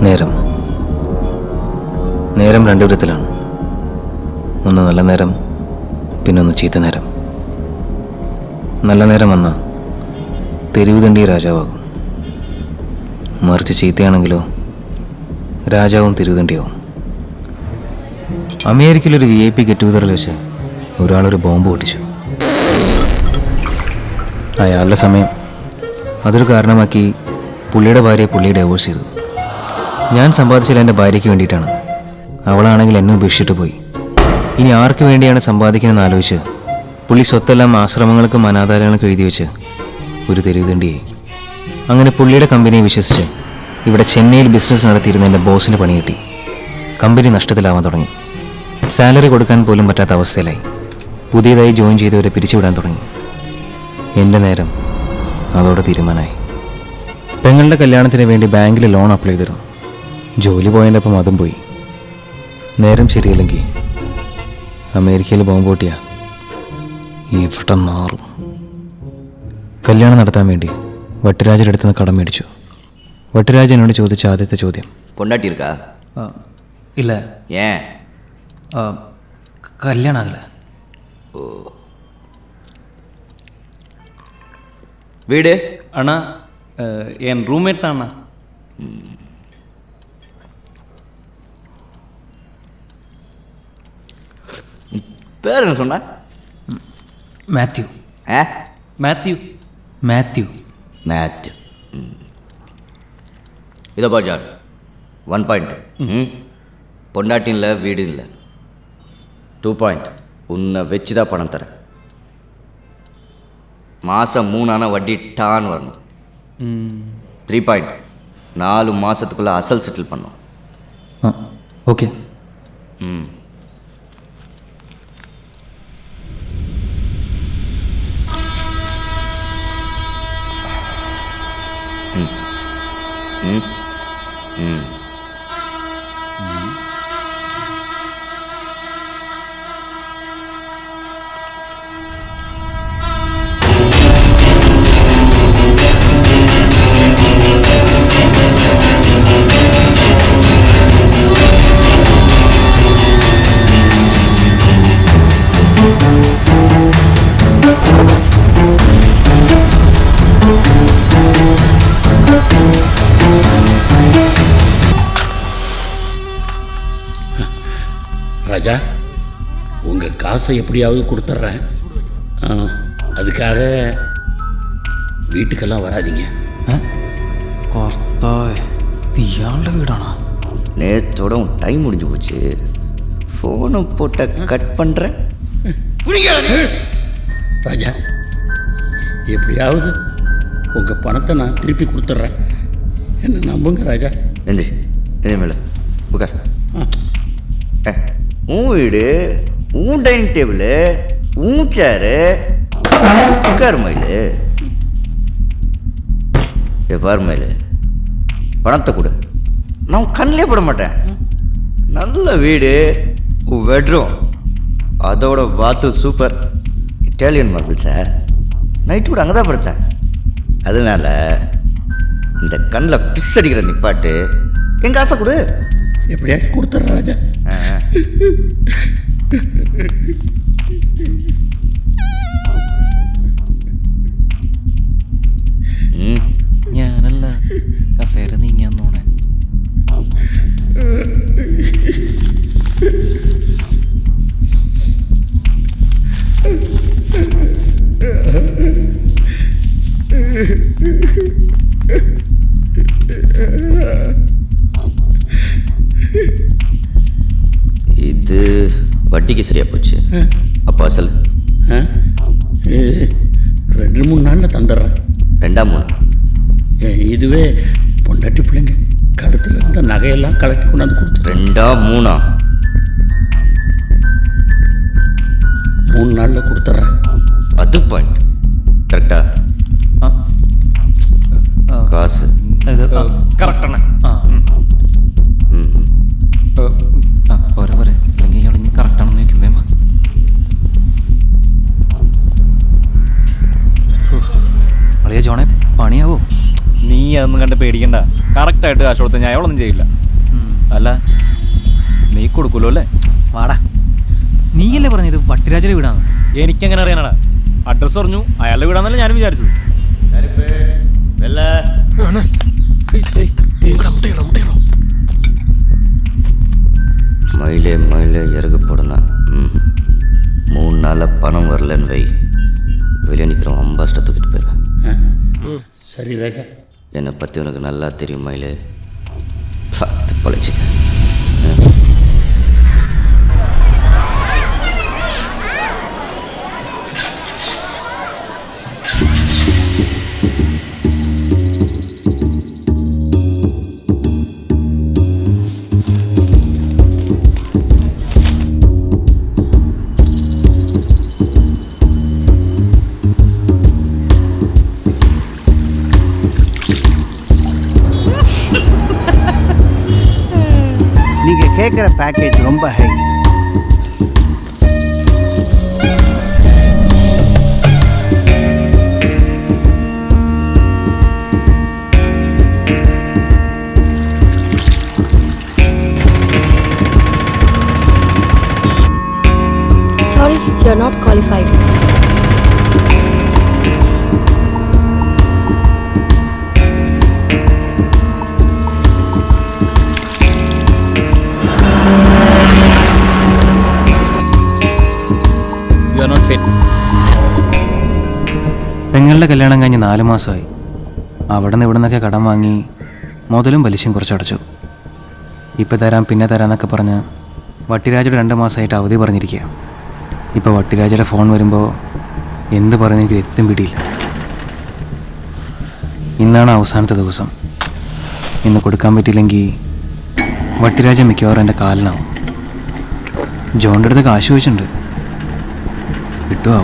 നേരം നേരം രണ്ട് വിധത്തിലാണ്. ഒന്ന് നല്ല നേരം, പിന്നെ ഒന്ന് ചീത്ത നേരം. നല്ല നേരം വന്നാൽ തെരുവ് തണ്ടി രാജാവാകും. മറിച്ച് ചീത്തയാണെങ്കിലോ രാജാവും തെരുവ് തണ്ടിയാവും. അമേരിക്കയിലൊരു VIP ഗെറ്റ് ടുഗദറിൽ വെച്ച് ഒരാളൊരു ബോംബ് പൊട്ടിച്ചു. അയാളുടെ സമയം അതൊരു കാരണമാക്കി പുള്ളിയുടെ ഭാര്യയെ പുള്ളി ഡൈവോഴ്സ് ചെയ്തു. ഞാൻ സമ്പാദിച്ചത് എൻ്റെ ഭാര്യയ്ക്ക് വേണ്ടിയിട്ടാണ്. അവളാണെങ്കിൽ എന്നെ ഉപേക്ഷിച്ചിട്ട് പോയി. ഇനി ആർക്ക് വേണ്ടിയാണ് സമ്പാദിക്കുന്നതെന്ന് ആലോചിച്ച് പുള്ളി സ്വത്തെല്ലാം ആശ്രമങ്ങൾക്കും അനാഥാലയങ്ങൾക്കും എഴുതി വെച്ച് ഒരു തെരുവ് തണ്ടിയായി. അങ്ങനെ പുള്ളിയുടെ കമ്പനിയെ വിശ്വസിച്ച് ഇവിടെ ചെന്നൈയിൽ ബിസിനസ് നടത്തിയിരുന്ന എൻ്റെ ബോസിന് പണി കിട്ടി. കമ്പനി നഷ്ടത്തിലാവാൻ തുടങ്ങി. സാലറി കൊടുക്കാൻ പോലും പറ്റാത്ത അവസ്ഥയിലായി. പുതിയതായി ജോയിൻ ചെയ്തവരെ പിരിച്ചുവിടാൻ തുടങ്ങി. എൻ്റെ നേരം അതോടെ തീരുമാനമായി. പെങ്ങളുടെ കല്യാണത്തിന് വേണ്ടി ബാങ്കിൽ ലോൺ അപ്ലൈ ചെയ്തിരുന്നു. ജോലി പോയതിൻ്റെ ഒപ്പം അതും പോയി. നേരം ശരിയല്ലെങ്കിൽ അമേരിക്കയിൽ ബോംബ് പൊട്ടിയാ ഇവിടെ നാറും. കല്യാണം നടത്താൻ വേണ്ടി വട്ടരാജയുടെ അടുത്ത് നിന്ന് കടം മേടിച്ചു. വട്ടരാജ് എന്നോട് ചോദിച്ച ആദ്യത്തെ ചോദ്യം, பொண்டாட்டி இருக்கா? இல்லை, ஏன் கல்யாணம் ஆகலை. வீடு? அண்ணா என் ரூம்மேட் தான் அண்ணா. பேர் என்ன சொன்ன? மேத்யூ. மேத்யூ. மேத்யூ. மேத்யூ. இதோ பா ஜான், 1 பாயிண்ட். பொண்டாட்டி இல்லை, வீடு இல்லை. 2 பாயிண்ட், உன்னை வச்சு தான் பணம் தரேன். மாதம் 3 ஆனால் வட்டி டான் வரணும். 3 பாயிண்ட், 4 மாதத்துக்குள்ளே அசல் செட்டில் பண்ணோம். ஓகே. ம். ராஜா, உங்கள் காசை எப்படியாவது கொடுத்துட்றேன். அதுக்காக வீட்டுக்கெல்லாம் வராதிங்க. இது இயாളുടെ வீடானா? நேற்றோட உன் டைம் முடிஞ்சு போச்சு. ஃபோனை போட்ட கட் பண்ணுறேன். ராஜா, எப்படியாவது உங்கள் பணத்தை நான் திருப்பி கொடுத்துட்றேன். என்ன நம்புங்க ராஜா. எந்திரி, எந்திரி மேலே உட்கார். உன் வீடு, உன் டைனிங் டேபிள், உன் சேரு, உட்கார் மயிலு. பார் மயிலு, பணத்தை கொடு, நான் கண்ணிலே போட மாட்டேன். நல்ல வீடு, உன் பெட்ரூம், அதோட bathroom super, Italian marble sir. Night கூட அங்கே தான் படுத்தேன். அதனால இந்த கண்ணில் பிஸ் அடிக்கிற நிப்பாட்டு, எங்கள் ஆசை கொடு. எப்படியாச்சும் கொடுத்துட்றேன் ராஜா. ഞാനല്ല കസേര നീങ്ങിയാന്നോണെ. இது வட்டிக்கு சரியா போச்சு. அப்போ அசல் 2-3 நாளில் தந்துடுறேன். 2-3? இதுவே பொண்டாட்டி பிள்ளைங்க கழுத்தில் இருந்த நகையெல்லாம் கலட்டி கொண்டாந்து கொடுத்து 2-3? 3 நாளில் கொடுத்துட்றேன். அது பாயிண்ட் கரெக்டா? காசு കറക്റ്റ് ആണ്. പോരെ പോരെ, അല്ലെങ്കിൽ ഇയാൾ കറക്റ്റാണെന്ന് ചോദിക്കുമ്പേ അളിയ ജോണെ പണിയാവോ? നീ അതൊന്നും കണ്ട് പേടിക്കണ്ട. കറക്റ്റായിട്ട് കാശ് കൊടുത്ത് ഞാൻ അയാളൊന്നും ചെയ്യില്ല. അല്ല നീ കൊടുക്കൂലോ അല്ലേ? വാടാ, നീയല്ലേ പറഞ്ഞത് വട്ടിരാജയുടെ വീടാണ്? എനിക്കെങ്ങനെ അറിയാനാടാ? അഡ്രസ്സ് പറഞ്ഞു, അയാളുടെ വീടാന്നല്ലേ ഞാനും വിചാരിച്ചത്. மயிலே மயிலே இறகு போடணும். 3 நாளாக பணம் வரலன்னு வை, வெளியே நிற்கிறோம், அம்பாஸ்ட்டை தூக்கிட்டு போயிடுவேன். சரி ராஜா. என்னை பற்றி உனக்கு நல்லா தெரியும் மயிலே, பார்த்து பொழைச்சிக்க. நீங்கள் கேட்குற பேக்கேஜ் ரொம்ப high. Sorry, you're not qualified. You are not fit. പെങ്ങളുടെ കല്യാണം കഴിഞ്ഞ് 4 മാസമായി. അവിടെ നിന്ന് ഇവിടെ നിന്നൊക്കെ കടം വാങ്ങി മുതലും പലിശയും കുറച്ചടച്ചു. ഇപ്പം തരാം പിന്നെ തരാമെന്നൊക്കെ പറഞ്ഞ് വട്ടിരാജയുടെ 2 മാസമായിട്ട് അവധി പറഞ്ഞിരിക്കുക. ഇപ്പോൾ വട്ടിരാജയുടെ ഫോൺ വരുമ്പോൾ എന്ത് പറയുന്ന എനിക്ക് എത്തും പിടിയില്ല. ഇന്നാണ് അവസാനത്തെ ദിവസം. ഇന്ന് കൊടുക്കാൻ പറ്റിയില്ലെങ്കിൽ വട്ടിരാജ മിക്കവാറും എൻ്റെ കാലിനാവും. ജോണിൻ്റെ അടുത്ത് കാശ് ചോദിച്ചിട്ടുണ്ട്, കിട്ടുമോ?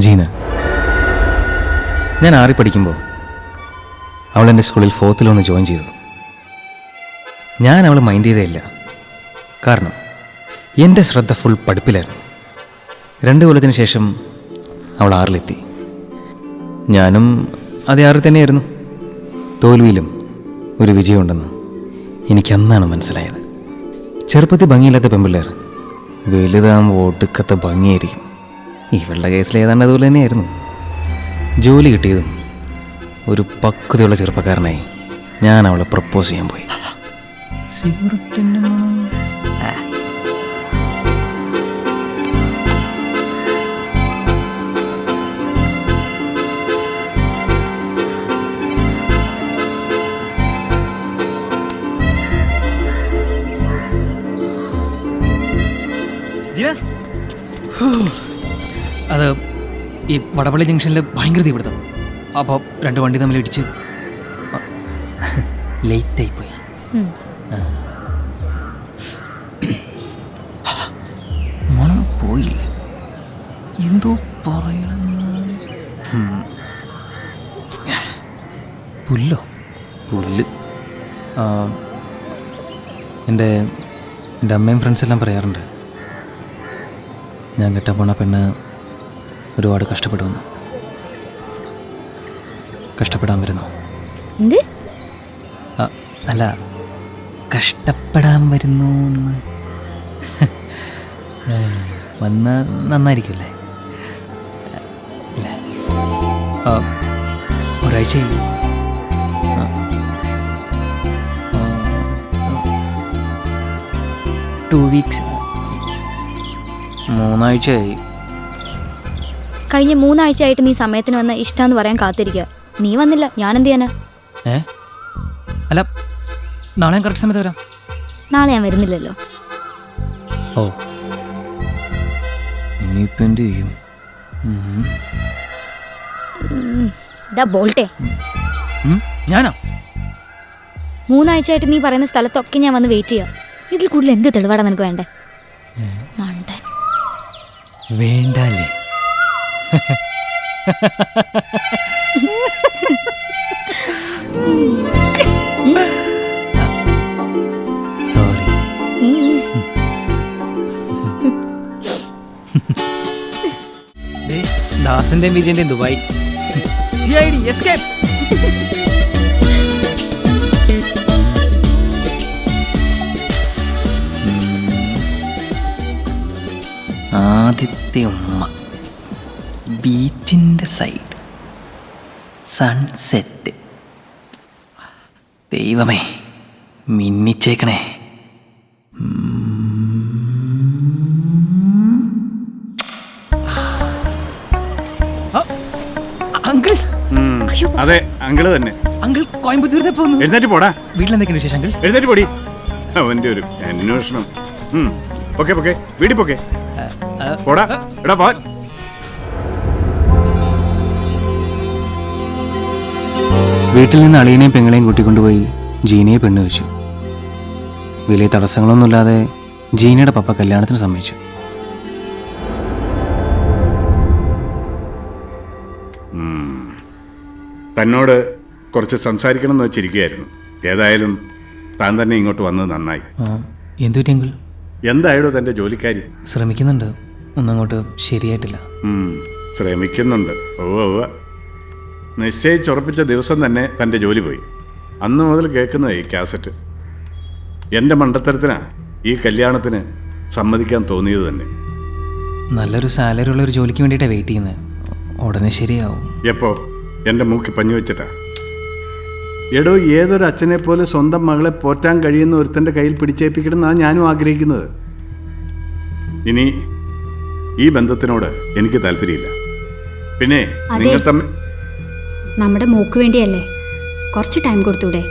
ജീന. ഞാൻ 6 പഠിക്കുമ്പോൾ അവൾ എൻ്റെ സ്കൂളിൽ 4th ഒന്ന് ജോയിൻ ചെയ്തു. ഞാൻ അവൾ മൈൻഡ് ചെയ്തേയില്ല. കാരണം എൻ്റെ ശ്രദ്ധ ഫുൾ പഠിപ്പിലായിരുന്നു. 2 കൊല്ലത്തിന് ശേഷം അവൾ 6ലെത്തി. ഞാനും അതേ 6 തന്നെയായിരുന്നു. തോൽവിയിലും ഒരു വിജയമുണ്ടെന്ന് എനിക്കന്നാണ് മനസ്സിലായത്. ചെറുപ്പത്തിൽ ഭംഗിയില്ലാത്ത പെൺപിള്ളേർ വലുതാകുമ്പോൾ ഒടുക്കത്തെ ഭംഗിയായിരിക്കും. ഇവളുടെ കേസിൽ ഏതാണ്ട് അതുപോലെ തന്നെയായിരുന്നു. ജോലി കിട്ടിയതും ഒരു പക്വതയുള്ള ചെറുപ്പക്കാരനായി ഞാൻ അവളെ പ്രപ്പോസ് ചെയ്യാൻ പോയി. അത് ഈ വടപള്ളി ജംഗ്ഷനിൽ ഭയങ്കര തീപിടുത്തം. അപ്പോൾ 2 വണ്ടി തമ്മിൽ ഇടിച്ച് ലേറ്റായിപ്പോയി. മണം പോയില്ല, എന്തോ പറയണം. പുല്ലോ പുല്ല്. എൻ്റെ അമ്മയും ഫ്രണ്ട്സെല്ലാം പറയാറുണ്ട് ഞാൻ കെട്ടാൻ പോണ പെണ്ണ് ഒരുപാട് കഷ്ടപ്പെടുമെന്ന്. കഷ്ടപ്പെടാൻ വരുന്നു. എന്ത്? അല്ല, കഷ്ടപ്പെടാൻ വരുന്നു എന്ന് വന്നാൽ നന്നായിരിക്കുമല്ലേ? ഒരാഴ്ചയായി. 2 വീക്സ്. 3 ആഴ്ചയായി. കഴിഞ്ഞ 3 ആഴ്ചയായിട്ട് നീ സമയത്തിന് വന്ന ഇഷ്ടമെന്ന് പറയാൻ കാത്തിരിക്കുക. നീ വന്നില്ല, ഞാനെന്ത് ചെയ്യാനാ? അല്ല, നാളെ ഞാൻ കറക്റ്റ് സമയത്ത് വരാം. നാളെ ഞാൻ വരുന്നില്ലല്ലോ. ഓ, ഇനിയിപ്പോൾ എന്ത് ചെയ്യും? ബോൾട്ടേ, ഞാനോ? 3 ആഴ്ചയായിട്ട് നീ പറയുന്ന സ്ഥലത്തൊക്കെ ഞാൻ വന്ന് വെയിറ്റ് ചെയ്യാം. ഇതിൽ കൂടുതൽ എന്ത് തെളിവാടാ നിനക്ക് വേണ്ടേ? മണ്ടൻ. വേണ്ടല്ലേ? സോറി. ദാസന്റെയും വിജയന്റെയും ദുബായ്. CID escape. ആദ്യത്തെ ഉമ്മ, ബീച്ചിൻ്റെ സൈഡ്, സൺസെറ്റ്. ദൈവമേ മിന്നിച്ചേക്കണേ. അങ്കിൾ. അതെ, അങ്കിള് തന്നെ. അങ്കിൾ കോയമ്പത്തൂരിൽ പോന്നു. എഴുന്നേറ്റ് പോടാ. വീട്ടിലെന്തൊക്കെയാണ് വിശേഷം അങ്കിൾ? എഴുന്നേറ്റ് പോടി. അവന്റെ ഒരു അന്വേഷണം. പൊക്കെ പൊക്കെ, വീട്ടിൽ പൊക്കെ പോടാ. എടാ പോ. വീട്ടിൽ നിന്ന് അളിയനെയും പെങ്ങളെയും കൂട്ടിക്കൊണ്ടുപോയി ജീനയെ പെണ്ണ് വെച്ചു. വലിയ തടസ്സങ്ങളൊന്നുമില്ലാതെ ജീനയുടെ പപ്പ കല്യാണത്തിന് സമ്മതിച്ചു. തന്നോട് കുറച്ച് സംസാരിക്കണം എന്ന് വെച്ചിരിക്കുകയായിരുന്നു. ഏതായാലും താൻ തന്നെ ഇങ്ങോട്ട് വന്നത് നന്നായി. എന്തു പറ്റി അങ്കിൾ? എന്തായാലും തൻ്റെ ജോലിക്കാരി ശ്രമിക്കുന്നുണ്ട്, ഒന്നങ്ങോട്ട് ശരിയായിട്ടില്ല. ശ്രമിക്കുന്നുണ്ട്. നിശ്ചയിച്ചുറപ്പിച്ച ദിവസം തന്നെ തൻ്റെ ജോലി പോയി. അന്ന് മുതൽ കേൾക്കുന്നത് ഈ കാസറ്റ്. എൻ്റെ മണ്ടത്തരത്തിനാണ് ഈ കല്യാണത്തിന് സമ്മതിക്കാൻ തോന്നിയത് തന്നെ. നല്ലൊരു സാലറി ഉള്ള ഒരു ജോലിക്ക് വേണ്ടിയിട്ടാണ് വെയിറ്റ് ചെയ്യുന്നത്. ഉടനെ ശരിയാവും. എപ്പോ? എൻ്റെ മൂക്കി പഞ്ഞു വെച്ചിട്ടാ? എടോ, ഏതൊരു അച്ഛനെ പോലെ സ്വന്തം മകളെ പോറ്റാൻ കഴിയുന്ന ഒരുത്തൻ്റെ കയ്യിൽ പിടിച്ചേൽപ്പിക്കണമെന്നാണ് ഞാനും ആഗ്രഹിക്കുന്നത്. ഇനി ഈ ബന്ധത്തിനോട് എനിക്ക് താല്പര്യമില്ല. പിന്നെ നിങ്ങൾ തമ്മിൽ നമ്മുടെ മോക്ക് വേണ്ടിയല്ലേ, കുറച്ച് ടൈം കൊടുത്തൂടെ?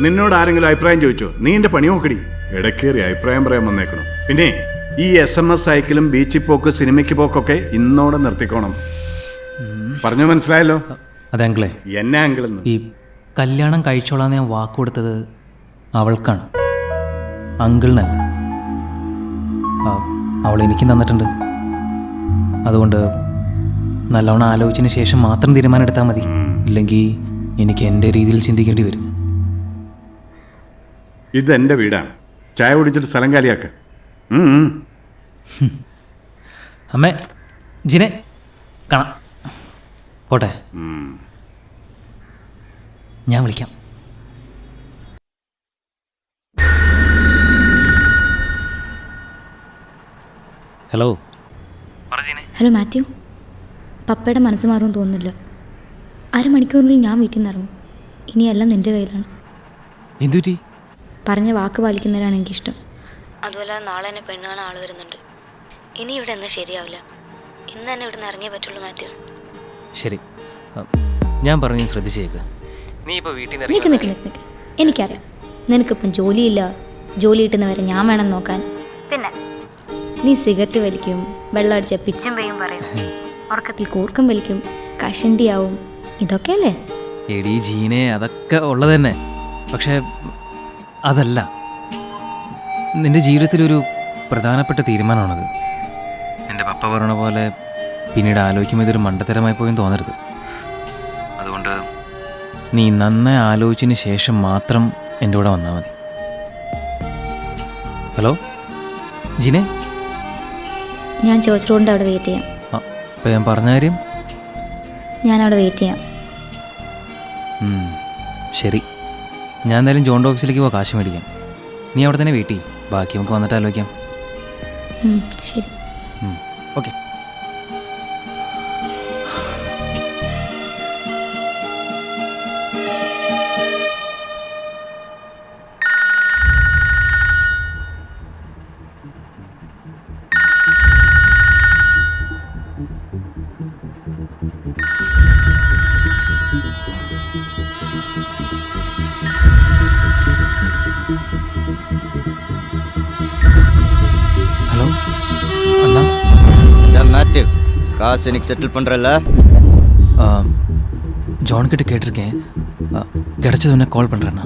നിന്നോട് ആരെങ്കിലും അഭിപ്രായം ചോദിച്ചോ? നീ എൻ്റെ പണി നോക്കടി. ഇടക്കേറി അഭിപ്രായം പറയാൻ വന്നേക്കണം. പിന്നെ ഈ SMS സൈക്കിളും ബീച്ചിൽ പോക്ക് സിനിമയ്ക്ക് പോക്കൊക്കെ ഇന്നോടെ നിർത്തിക്കോണം. പറഞ്ഞു മനസ്സിലായല്ലോ? അതെ അങ്കിളെ. എന്നെ അങ്കിളെന്ന് ഈ കല്യാണം കഴിച്ചോളാന്ന് ഞാൻ വാക്ക് കൊടുത്തത് അവൾക്കാണ്, അങ്കിളിനല്ല. അവൾ എനിക്ക് തന്നിട്ടുണ്ട്. അതുകൊണ്ട് നല്ലവണ്ണം ആലോചിച്ചതിന് ശേഷം മാത്രം തീരുമാനം എടുത്താൽ മതി. ഇല്ലെങ്കിൽ എനിക്ക് എൻ്റെ രീതിയിൽ ചിന്തിക്കേണ്ടി വരും. ഇതെൻ്റെ വീടാണ്. ചായ കുടിച്ചിട്ട് സ്ഥലം കാലിയാക്ക. അമ്മേ, ജിനെ കാണാം. പോട്ടെ, ഞാൻ വിളിക്കാം. ഹലോ. ഹലോ മാത്യു, പപ്പയുടെ മനസ്സ് മാറുമെന്ന് തോന്നുന്നില്ല. അരമണിക്കൂറിനുള്ളിൽ ഞാൻ വീട്ടിൽ നിന്ന് ഇറങ്ങും. ഇനിയെല്ലാം നിൻ്റെ കയ്യിലാണ്. എന്തുപറ്റി? പറഞ്ഞ വാക്ക് പാലിക്കുന്നവരാണ് എനിക്കിഷ്ടം. അതുപോലെ നാളെ എന്നെ പെണ്ണ് കാണാൻ ആൾ വരുന്നുണ്ട്. ഇനി ഇവിടെ ഒന്നും ശരിയാവില്ല. ഇന്ന് തന്നെ ഇവിടെ നിന്ന് ഇറങ്ങിയേ പറ്റുള്ളൂ മാത്യു. ശരി, ഞാൻ പറഞ്ഞു ശ്രദ്ധിച്ചേക്ക്. നീ ഇപ്പോൾ വീട്ടിൽ നിൽക്ക്. എനിക്കറിയാം നിനക്കിപ്പം ജോലിയില്ല. ജോലി കിട്ടുന്നവരെ ഞാൻ വേണം നോക്കാൻ. പിന്നെ നീ സിഗരറ്റ് വലിക്കും, വെള്ളം അടിച്ച പിച്ചും പെയ്യും പറയും, ഉറക്കത്തിൽ കൂർക്കം വലിക്കും, കഷണ്ടിയാവും. ഇതൊക്കെയല്ലേ? എടി ജീനെ, അതൊക്കെ ഉള്ളത് തന്നെ. പക്ഷേ അതല്ല നിൻ്റെ ജീവിതത്തിലൊരു പ്രധാനപ്പെട്ട തീരുമാനമാണത്. എൻ്റെ പപ്പ പറഞ്ഞ പോലെ പിന്നീട് ആലോചിക്കുമ്പോൾ ഇതൊരു മണ്ടത്തരമായി പോയെന്ന് തോന്നരുത്. അതുകൊണ്ട് നീ നന്നായി ആലോചിച്ചതിന് ശേഷം മാത്രം എൻ്റെ കൂടെ വന്നാൽ മതി. ഹലോ ജീനെ. ഞാൻ ചോദിച്ചു റോഡിൻ്റെ അവിടെ വെയിറ്റ് ചെയ്യാം. ഇപ്പം ഞാൻ പറഞ്ഞ കാര്യം? ഞാനവിടെ വെയിറ്റ് ചെയ്യാം. ശരി, ഞാൻ എന്തായാലും ജോണിൻ്റെ ഓഫീസിലേക്ക് പോകാം കാശ് മേടിക്കാം. നീ അവിടെ തന്നെ വെയിറ്റ് ചെയ്യും. ബാക്കി നമുക്ക് വന്നിട്ട് ആലോചിക്കാം. ശരി, ഓക്കെ. ஹலோ அண்ணா. என்ன மேத்யூ, காசு எனக்கு செட்டில் பண்ணுறல? ஜான் கிட்ட கேட்டிருக்கேன். கிடைச்சது உடனே கால் பண்ணுறேண்ணா.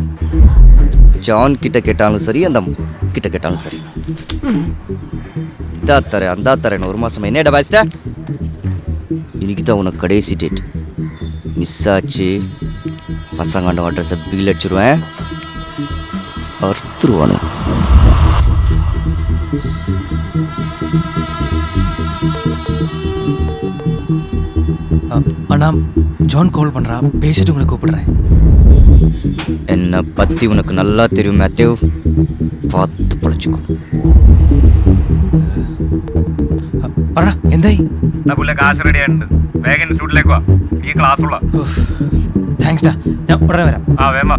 ஜான் கிட்ட கேட்டாலும் சரி, அந்த கிட்ட கேட்டாலும் சரி, இதா தரேன் அந்த தரேன். ஒரு மாதம் என்னடா பாய்ச்சிட்ட? இன்னைக்கு தான் உனக்கு கடைசி டேட். மிஸ் ஆச்சு பசங்க அட்ரஸை பில் அடிச்சிருவேன், அறுத்துருவானு. அண்ணா ஜான் கால் பண்ணுறான், பேசிட்டு உங்களை கூப்பிடுறேன். என்னை பற்றி உனக்கு நல்லா தெரியும் மேத்யூ, பார்த்து பழச்சிக்கோ. പറടാ എന്തായി? കാശ് റെഡി ആയിട്ടുണ്ട്, വേഗം ഇൻസ്റ്റിറ്റ്യൂട്ടിലേക്ക് വാ, ഈ ക്ലാസ് ഉള്ള. താങ്ക്സ് ഡാ, ഞാൻ ഉടനെ വരാം. ആ വേമ.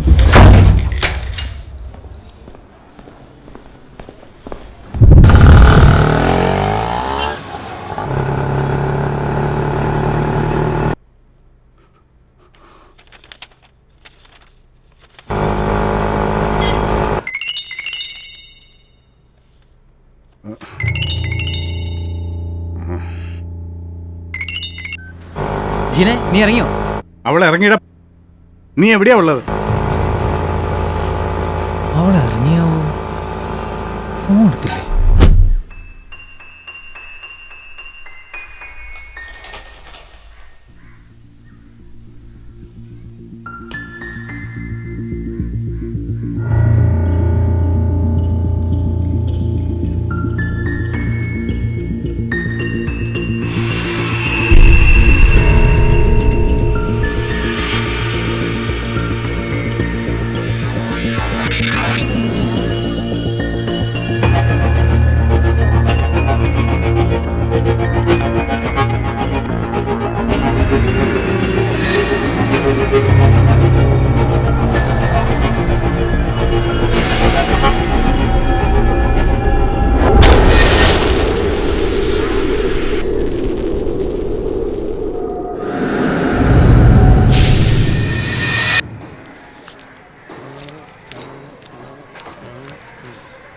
ജീനെ നീ ഇറങ്ങിയോ? അവൾ ഇറങ്ങിയിട. നീ എവിടെയാ ഉള്ളത്? അവൾ ഇറങ്ങിയാവോ? ഫോൺ എടുത്തില്ലേ?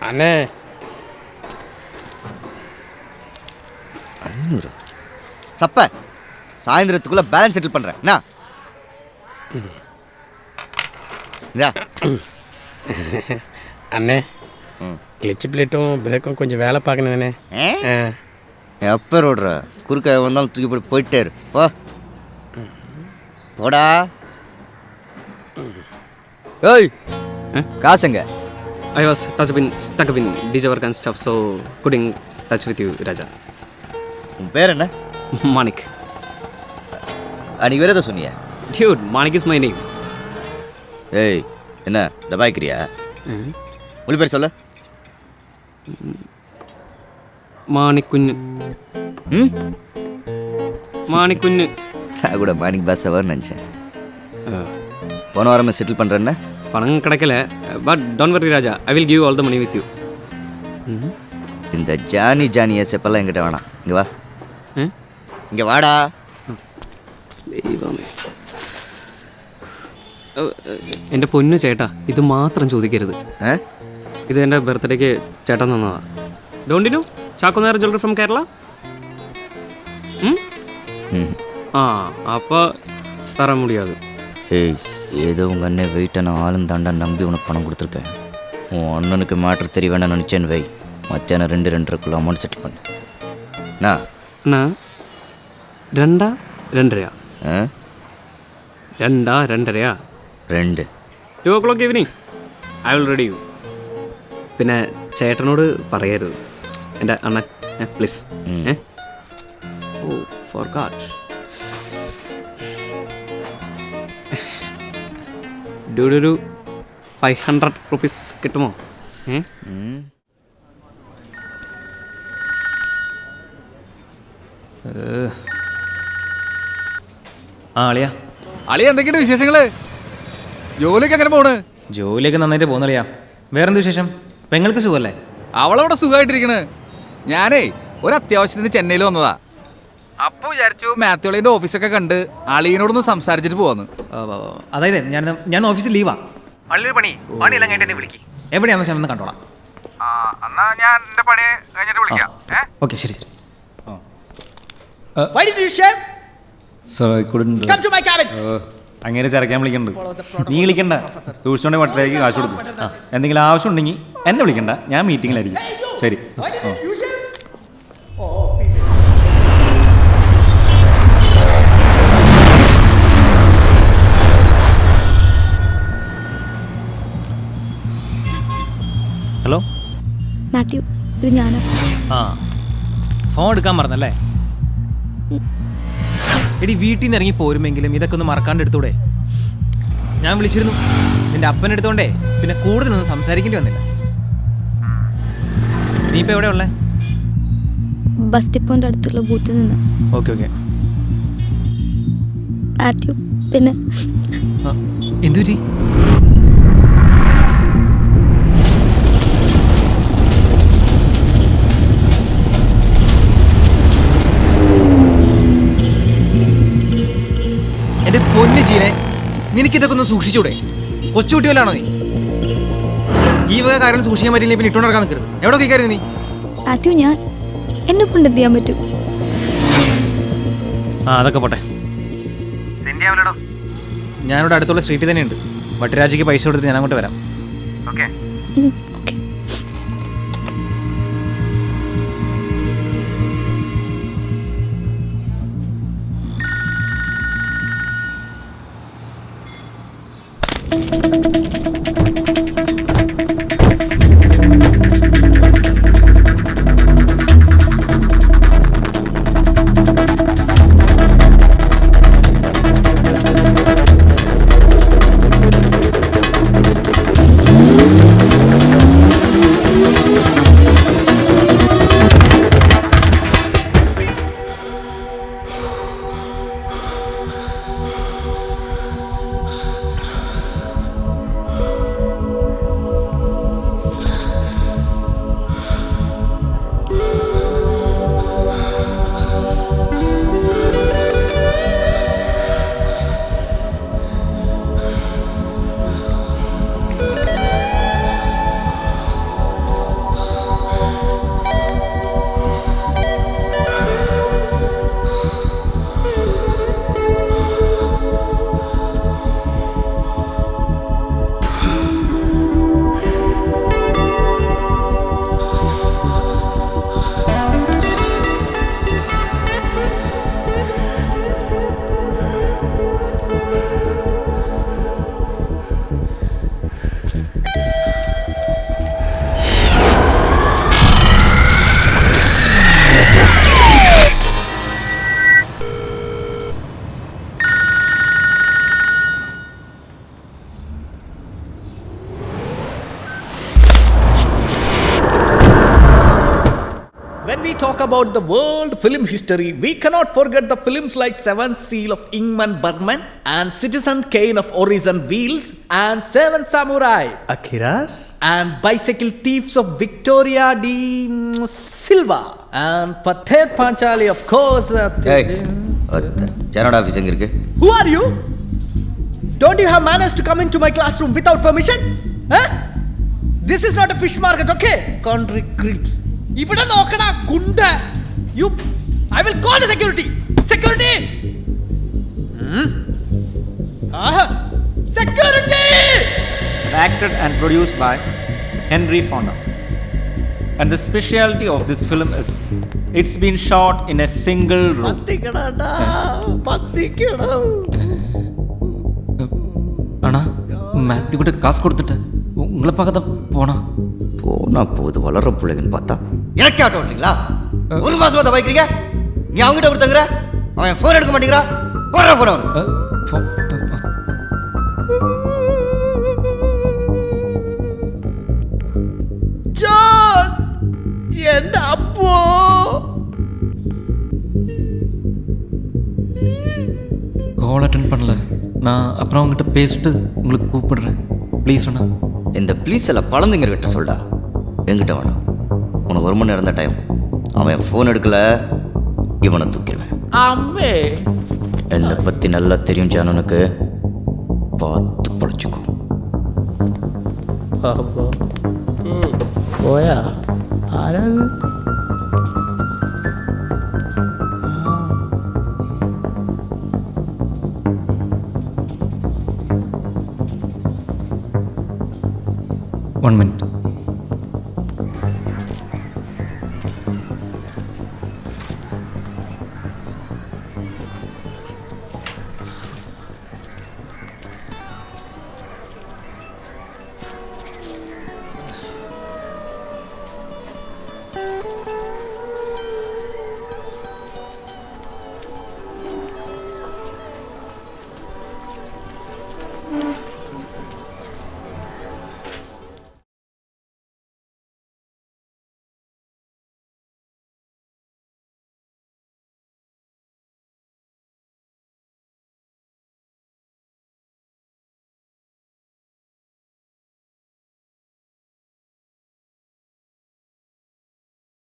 அண்ணே 500 சப்ப சாயந்தரத்துக்குள்ள பேலன்ஸ் செட்டில் பண்றேன். என்ன அண்ணே கிளச்சு பிளேட்டும் பிரேக்கும் கொஞ்சம் வேலை பார்க்கணுண்ணே. எப்போ ரோடுற குறுக்க வந்தாலும் தூக்கி போட்டு போயிட்டே இரு. போடா. ஏய் காசுங்க. I was stuck up in DJ work and stuff, so couldn't touch with you, Raja. உன் பேர் என்ன? Manik. அன்னைக்கு வேறு எதை சொன்னியா? Dude, Manik is my name. ஏய் என்ன தபாய்க்கிறியா? மொழி பேர் சொல்ல. Manik Kunnu. Manik Kunnu. நான் கூட மானிக் பாசவர்னு நினச்சேன். போன வாரமே செட்டில் பண்ணுறேன்னா பணம் கிடைக்கல, but don't worry Raja, I will give all the money with you. இந்த ஜானி எஸ்எப்பெல்லாம் என்கிட்ட வேணாம். இங்கே வா, இங்கே வாடா. ദൈവമേ, എൻ്റെ പൊന്നു ചേട്ടാ, ഇത് മാത്രം ചോദിക്കരുത്. ഇത് എൻ്റെ ബർത്ത്ഡേക്ക് ചേട്ടൻ തന്നതാ. ഡോണ്ട് യു നോ ചാക്കോനാർ ജ്വല്ലറി ഫ്രം കേരള? ആ അപ്പോൾ தர முடியாது. ஏய் ஏதோ உங்கள் அண்ணன் வெயிட்டான ஆளும் தாண்டா நம்பி உனக்கு பணம் கொடுத்துருக்கேன். உன் அண்ணனுக்கு மேட்ரு தெரிய வேண்டாம் நினச்சேன்னு வை. மச்சான 2-2.5 அமௌண்ட் செட்டில் பண்ணு. அண்ணா 2-2.5 2-2.5 2 o'clock evening I will ready U. പിന്നെ ചേട്ടനോട് പറയരുത് എൻ്റെ അണ്ണൻ, പ്ലീസ്. Oh forgot. ഒരു 500 റുപ്പീസ് കിട്ടുമോ? ആ അളിയാ. അളിയ എന്തൊക്കെയുണ്ട് വിശേഷങ്ങള്? ജോലിയൊക്കെ എങ്ങനെ പോണ്? ജോലിയൊക്കെ നന്നായിട്ട് പോകുന്നളിയാ. വേറെന്ത് വിശേഷം? പെങ്ങൾക്ക് സുഖമല്ലേ? അവളവിടെ സുഖമായിട്ടിരിക്കണ്. ഞാനേ ഒരു അത്യാവശ്യത്തിന് ചെന്നൈയിൽ വന്നതാ. അപ്പോൾ വിചാരിച്ചു മാത്യുളിന്റെ ഓഫീസൊക്കെ കണ്ട് അളിയനോടൊന്ന് സംസാരിച്ചിട്ട് പോവാന്ന്. അതായത് ഞാൻ ഓഫീസിൽ ലീവാ. എവിടെയാണെന്ന് ഞാൻ ഒന്ന് കണ്ടോളാം. ഓക്കെ ശരി ശരി. അങ്ങനെ ചരക്കാൻ വിളിക്കുന്നുണ്ട്. നീ വിളിക്കണ്ട, സൂക്ഷിച്ചോണ്ടെ വട്ടത്തേക്ക് കാശ് കൊടുക്കും. എന്തെങ്കിലും ആവശ്യം ഉണ്ടെങ്കിൽ എന്നെ വിളിക്കണ്ട, ഞാൻ മീറ്റിങ്ങിലായിരിക്കും. ശരി. ഹലോ മാത്യു, ഇത് ഞാനാ. ആ, ഫോൺ എടുക്കാൻ മറന്നല്ലേ? എടി, വീട്ടിൽ നിന്ന് ഇറങ്ങി പോരുമെങ്കിലും ഇതൊക്കെ ഒന്ന് മറക്കാണ്ട് എടുത്തൂടെ? ഞാൻ വിളിച്ചിരുന്നു, നിന്റെ അപ്പൻ എടുത്തോണ്ടേ പിന്നെ കൂടുതലൊന്നും സംസാരിക്കേണ്ടി വന്നില്ല. നീ ഇപ്പം എവിടെ ഉള്ളേ? ബസ് ഡിപ്പോൻ്റെ അടുത്തുള്ള ബൂത്തിൽ നിന്ന്. Okay okay. മാത്യു, പിന്നെ എന്തു പറ്റി? എന്റെ പൊന്നു ജീനെ, നിനക്കിതൊക്കെ ഒന്ന് സൂക്ഷിച്ചൂടെ? കൊച്ചുകുട്ടി വല്ലാണോ നീ? ഈ വക കാര്യം സൂക്ഷിക്കാൻ പറ്റില്ല, പിന്നെ ഇട്ടോണ്ട് നടക്കാൻ നിൽക്കരുത്. എവിടെ കയറിയത് നീ? മാത്യു, എന്നെ കൊണ്ട് എന്ത് ചെയ്യാൻ പറ്റും? ആ, അതൊക്കെ പോട്ടെ. ഞാനിവിടെ അടുത്തുള്ള സ്ട്രീറ്റിൽ തന്നെയുണ്ട്. വട്ടരാജയ്ക്ക് പൈസ കൊടുത്തിട്ട് ഞാൻ അങ്ങോട്ട് വരാം. Okay. Okay. When we talk about the world film history, we cannot forget the films like Seventh Seal of Ingmar Bergman and Citizen Kane of Orson Welles and Seven Samurai, Akira's? and Bicycle Thieves of Victoria de Silva and Pathet Panchali, of course. Janada office engirke. Who are you? Don't you have manners to come into my classroom without permission? Huh? This is not a fish market, okay? Country creeps. ഇവിടെ നോക്കടാ ഗുണ്ട. You I will call the security. Security. Security. Acted and produced by Henry Fonda. And the specialty of this film is it's been shot in a single room. പത്തിക്കടാ പത്തിക്കടാ. ஆனா Matthew கிட்ட காசு கொடுத்துட்டேன். உங்களை பார்க்க தான் போனா. போனா போகுது, வளர பிள்ளைங்கன்னு பார்த்தா எனக்கே ஆட்டோ ஓட்டுறீங்களா? ஒரு மாசமா தான் வைக்கிறீங்க. நீ அவங்ககிட்ட கொடுத்தங்கிற, அவன் ஃபோன் எடுக்க மாட்டேங்கிறா. போடுற ஃபோன். ஜான், என் அப்போ கால் அட்டென்ட் பண்ணல. நான் அப்புறம் அவங்ககிட்ட பேசிட்டு உங்களுக்கு கூப்பிடுறேன். ப்ளீஸ் அண்ணா. இந்த ப்ளீஸ் எல்லாம் பழந்துங்கிறகிட்ட சொல்டா, என்கிட்ட வேணாம். உனக்கு 1 மணி நேரம் தான் டைம். அவன் ஃபோன் எடுக்கல, இவனை தூக்கிடுவேன். அம்மே, என்னை பற்றி நல்லா தெரியும் ஜானனுக்கு. பார்த்து பொழைச்சிக்கோ. போயா ஆராது? One minute.